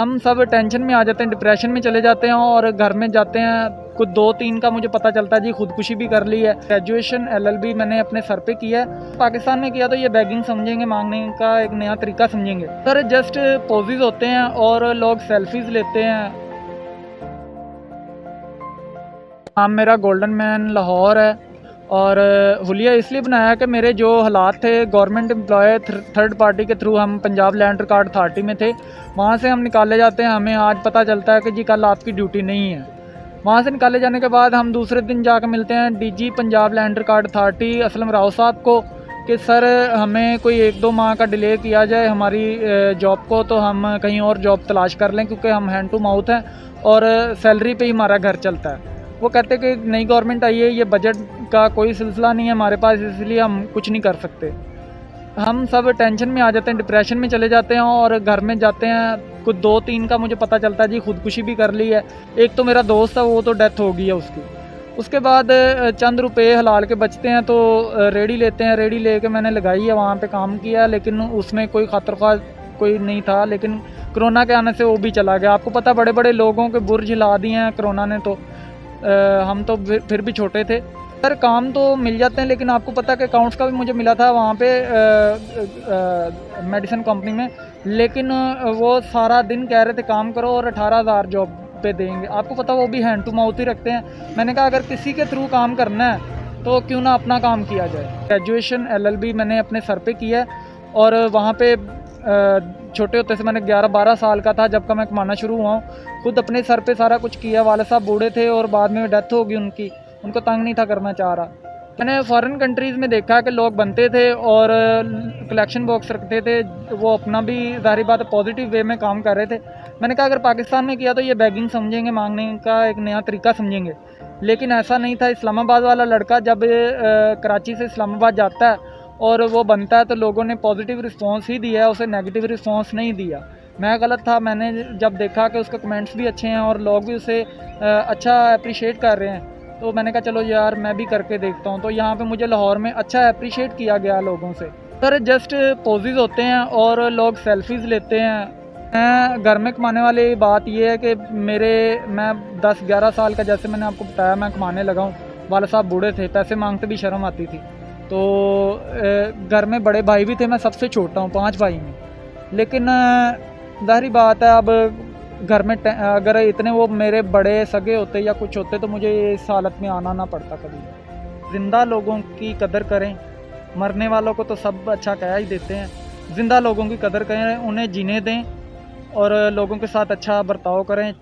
हम सब टेंशन में आ जाते हैं, डिप्रेशन में चले जाते हैं और घर में जाते हैं। कुछ 2-3 का मुझे पता चलता है जी खुदकुशी भी कर ली है। ग्रेजुएशन LLB मैंने अपने सर पे किया है। पाकिस्तान में किया तो ये बैगिंग समझेंगे, मांगने का एक नया तरीका समझेंगे। सर जस्ट पोजेज होते हैं और लोग सेल्फीज लेते हैं। नाम मेरा गोल्डन मैन लाहौर है और हुलिया इसलिए बनाया कि मेरे जो हालात थे, गवर्नमेंट एम्प्लॉय थर्ड पार्टी के थ्रू हम पंजाब लैंड रिकॉर्ड अथॉरिटी में थे, वहाँ से हम निकाले जाते हैं। हमें आज पता चलता है कि जी कल आपकी ड्यूटी नहीं है। वहाँ से निकाले जाने के बाद हम दूसरे दिन जाकर मिलते हैं DG Punjab land record authority Aslam Rao साहब को कि सर हमें कोई 1-2 माह का डिले किया जाए हमारी जॉब को, तो हम कहीं और जॉब तलाश कर लें, क्योंकि हम हैंड टू माउथ हैं और सैलरी पे ही हमारा घर चलता है। वो कहते कि नई गवर्नमेंट आई है, ये बजट का कोई सिलसिला नहीं है हमारे पास, इसलिए हम कुछ नहीं कर सकते। हम सब टेंशन में आ जाते हैं, डिप्रेशन में चले जाते हैं और घर में जाते हैं। कुछ 2-3 का मुझे पता चलता है जी खुदकुशी भी कर ली है। एक तो मेरा दोस्त था, वो तो डेथ हो गई है उसकी। उसके बाद चंद रुपए हलाल के बचते हैं तो रेडी लेते हैं। रेडी लेके मैंने लगाई है, वहाँ पे काम किया, लेकिन उसमें कोई खतरखा कोई नहीं था। लेकिन कोरोना के आने से वो भी चला गया। आपको पता बड़े बड़े लोगों के बुर्ज हिला दिए हैं कोरोना ने, तो हम तो फिर भी छोटे थे। सर काम तो मिल जाते हैं, लेकिन आपको पता है कि अकाउंट्स का भी मुझे मिला था वहाँ पे मेडिसिन कंपनी में, लेकिन वो सारा दिन कह रहे थे काम करो और 18,000 जॉब पे देंगे। आपको पता वो भी हैंड टू माउथ ही रखते हैं। मैंने कहा अगर किसी के थ्रू काम करना है तो क्यों ना अपना काम किया जाए। ग्रेजुएशन LLB मैंने अपने सर पे किया है और वहाँ पे छोटे होते से मैंने 11-12 साल का था जब का मैं कमाना शुरू हुआ हूँ। खुद अपने सर पे सारा कुछ किया। वाले साहब बूढ़े थे और बाद में डेथ हो गई उनकी, उनको तंग नहीं था करना चाह रहा। मैंने फॉरेन कंट्रीज़ में देखा कि लोग बनते थे और कलेक्शन बॉक्स रखते थे, वो अपना भी ज़ाहिर बात पॉजिटिव वे में काम कर रहे थे। मैंने कहा अगर पाकिस्तान में किया तो ये बैगिंग समझेंगे, मांगने का एक नया तरीका समझेंगे, लेकिन ऐसा नहीं था। इस्लामाबाद वाला लड़का जब कराची से इस्लामाबाद जाता है और वो बनता है तो लोगों ने पॉजिटिव रिस्पांस ही दिया है, उसे नेगेटिव रिस्पांस नहीं दिया। मैं गलत था। मैंने जब देखा कि उसके कमेंट्स भी अच्छे हैं और लोग भी उसे अच्छा अप्रिशिएट कर रहे हैं, तो मैंने कहा चलो यार मैं भी करके देखता हूँ। तो यहाँ पे मुझे लाहौर में अच्छा अप्रिशिएट किया गया लोगों से। सर जस्ट पोजेज होते हैं और लोग सेल्फीज़ लेते हैं। मैं घर में कमाने वाली बात यह है कि मैं 10-11 साल का, जैसे मैंने आपको बताया, मैं कमाने लगा हूँ। वाले साहब बूढ़े थे, पैसे मांगते भी शर्म आती थी। तो घर में बड़े भाई भी थे, मैं सबसे छोटा हूँ 5 भाई में। लेकिन ज़ाहिर बात है अब घर में अगर इतने वो मेरे बड़े सगे होते या कुछ होते तो मुझे इस हालत में आना ना पड़ता कभी। ज़िंदा लोगों की कदर करें, मरने वालों को तो सब अच्छा कह ही देते हैं। ज़िंदा लोगों की कदर करें, उन्हें जीने दें और लोगों के साथ अच्छा बर्ताव करें।